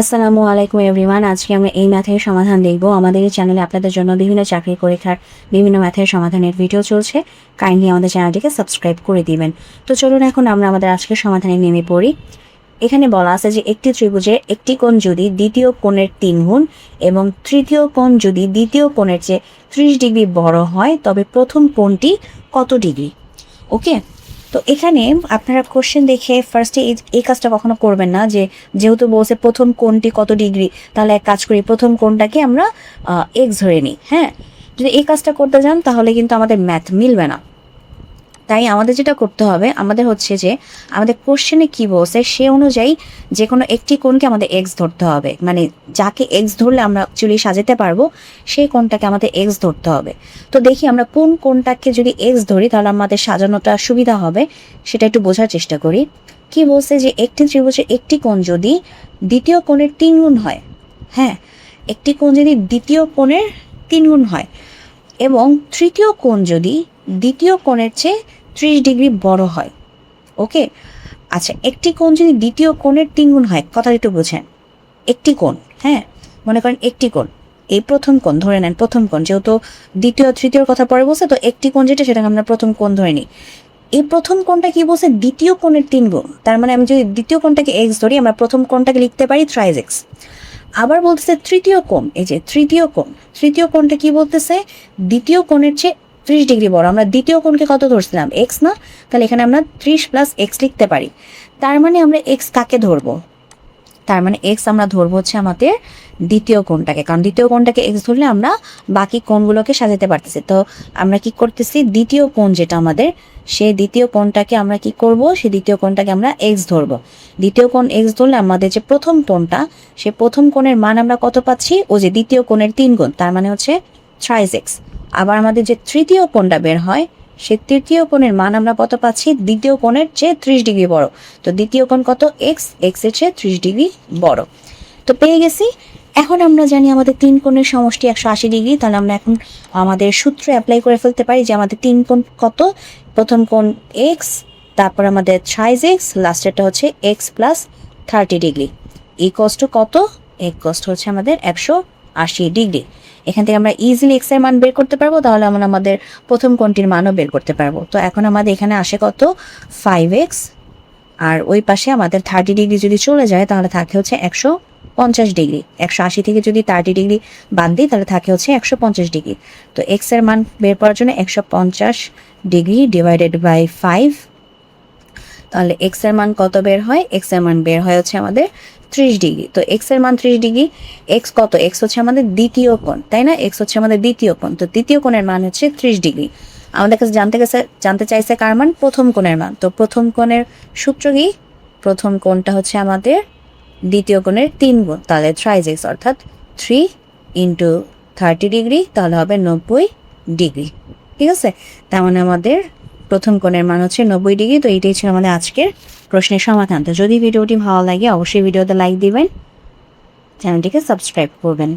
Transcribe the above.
আসসালামু আলাইকুম এভরিওয়ান। আজকে আমরা এই ম্যাথের সমাধান দেখব। আমাদের এই চ্যানেলে আপনাদের জন্য বিভিন্ন চাকরি পরীক্ষার বিভিন্ন ম্যাথের সমাধানের ভিডিও চলছে। কাইন্ডলি আমাদের চ্যানেলটিকে সাবস্ক্রাইব করে দিবেন। তো চলুন এখন আমরা আমাদের আজকের সমাধানে নেমে পড়ি। এখানে বলা আছে যে একটি ত্রিভুজের একটি কোণ যদি দ্বিতীয় কোণের 3 গুণ এবং তৃতীয় কোণ যদি দ্বিতীয় কোণের চেয়ে 30 ডিগ্রি বড় হয় তবে প্রথম কোণটি কত ডিগ্রি? ওকে, তো এখানে আপনারা কোশ্চেন দেখে ফার্স্টে এই কাজটা কখনো করবেন না যে যেহেতু বলছে প্রথম কোণটি কত ডিগ্রি, তাহলে এক কাজ করি প্রথম কোণটাকে আমরা এক্স ধরে নিই। হ্যাঁ, যদি এই কাজটা করতে যান তাহলে কিন্তু আমাদের ম্যাথ মিলবে না। তাই আমাদের যেটা করতে হবে, আমাদের হচ্ছে যে আমাদের কোশ্চেনে কি বলছে সে অনুযায়ী যে কোনো একটি কোণকে আমাদের এক্স ধরতে হবে। মানে যাকে এক্স ধরলে আমরা অ্যাকচুয়ালি সাজাতে পারবো সেই কোণটাকে আমাদের এক্স ধরতে হবে। তো দেখি আমরা কোন কোণটাকে যদি এক্স ধরি তাহলে আমাদের সাজানোটা সুবিধা হবে, সেটা একটু বোঝার চেষ্টা করি। কি বলছে যে একটি ত্রিভুজের একটি কোণ যদি দ্বিতীয় কোণের 3 গুণ হয়। হ্যাঁ, একটি কোণ যদি দ্বিতীয় কোণের 3 গুণ হয় এবং তৃতীয় কোণ যদি দ্বিতীয় কোণের চেয়ে 30 ডিগ্রি বড় হয়। ওকে, আচ্ছা, একটি কোণ যদি দ্বিতীয় কোণের 3 গুণ হয়, কথা একটু বোঝেন। একটি কোণ, হ্যাঁ, মনে করেন একটি কোণ, এই প্রথম কোণ ধরে নেন, প্রথম কোণ, যেহেতু দ্বিতীয় তৃতীয় কথা পরে বলছে তো একটি কোণ যেটা সেটাকে আমরা প্রথম কোণ ধরে নিই। এই প্রথম কোণটা কি বলছে? দ্বিতীয় কোণের 3 গুণ। তার মানে আমি যদি দ্বিতীয় কোণটাকে এক্স ধরি, আমরা প্রথম কোণটাকে লিখতে পারি থ্রাইস এক্স। আবার বলতেছে তৃতীয় কোণ, এই যে তৃতীয় কোণ, তৃতীয় কোণটা কি বলতেছে? দ্বিতীয় কোণের চেয়ে 30 ডিগ্রি বড়। আমরা দ্বিতীয় কোণকে কত ধরছিলাম? এক্স না? তাহলে এখানে আমরা 30 প্লাস এক্স লিখতে পারি। তার মানে আমরা এক্স কাকে ধরবো? তার মানে এক্স আমরা ধরবো হচ্ছে আমাদের দ্বিতীয় কোণটাকে, কারণ দ্বিতীয় কোণটাকে এক্স ধরলে আমরা বাকি কোণগুলোকে সাজাতে পারতেছি। তো আমরা কি করতেছি, দ্বিতীয় কোণ যেটা আমাদের, সেই দ্বিতীয় কোণটাকে আমরা কি করব, সেই দ্বিতীয় কোণটাকে আমরা এক্স ধরবো। দ্বিতীয় কোণ এক্স ধরলে আমাদের যে প্রথম কোণটা, সে প্রথম কোণের মান আমরা কত পাচ্ছি? ও যে দ্বিতীয় কোণের 3 গুণ, তার মানে হচ্ছে থ্রাইস এক্স। আবার আমাদের যে তৃতীয় কোণটা বের হয়, সে তৃতীয় কোণের মান আমরা কত পাচ্ছি? দ্বিতীয় কোণের চেয়ে 30 ডিগ্রি বড়। তো দ্বিতীয় কোণ কত? এক্স, এক্স এর চেয়ে 30 ডিগ্রি বড়। তো পেয়ে গেছি। এখন আমরা জানি আমাদের 3 কোণের সমষ্টি 180 ডিগ্রি। তাহলে আমরা এখন আমাদের সূত্র অ্যাপ্লাই করে ফেলতে পারি যে আমাদের 3 কোণ কত? প্রথম কোণ এক্স, তারপর আমাদের থ্রাইস এক্স, লাস্টেরটা হচ্ছে x plus 30 degree equals to কত? ইকুয়ালস টু হচ্ছে আমাদের 180 ডিগ্রি। এখান থেকে আমরা ইজিলি এক্স এর মান বের করতে পারবো, তাহলে আমরা আমাদের প্রথম কোণটির মানও বের করতে পারবো। তো এখন আমাদের এখানে আসে কত? 5x, আর ওই পাশে আমাদের 30 ডিগ্রি যদি চলে যায় তাহলে থাকে হচ্ছে 150 ডিগ্রি। 180 থেকে যদি 30 ডিগ্রি বাদ দিই তাহলে থাকে হচ্ছে 150 ডিগ্রি। তো এক্স এর মান বের করার জন্য 150 ডিগ্রি ডিভাইডেড বাই 5, তাহলে এক্স এর মান কত বের হয়? এক্স এর মান বের হয় হচ্ছে আমাদের 30 ডিগ্রি। তো এক্স এর মান 30 ডিগ্রি। এক্স কত? এক্স হচ্ছে আমাদের দ্বিতীয় কোণ, তাই না? এক্স হচ্ছে আমাদের দ্বিতীয় কোণ। তো দ্বিতীয় কোণের মান হচ্ছে 30 ডিগ্রি। আমাদের কাছে জানতে চাইছে কার মান? প্রথম কোণের মান। তো প্রথম কোণের সূত্র কি? প্রথম কোণটা হচ্ছে আমাদের দ্বিতীয় কোণের 3 গুণ, তাহলে থ্রাইস এক্স, অর্থাৎ 3 ইন্টু 30 ডিগ্রি, তাহলে হবে 90 ডিগ্রি। ঠিক আছে, তার মানে আমাদের প্রথম কোণের মান হচ্ছে 90 ডিগ্রি। তো এইটাই ছিল আমাদের আজকের প্রশ্নের সমাধান। তো যদি ভিডিওটি ভালো লাগে অবশ্যই ভিডিওতে লাইক দিবেন, চ্যানেলটিকে সাবস্ক্রাইব করবেন।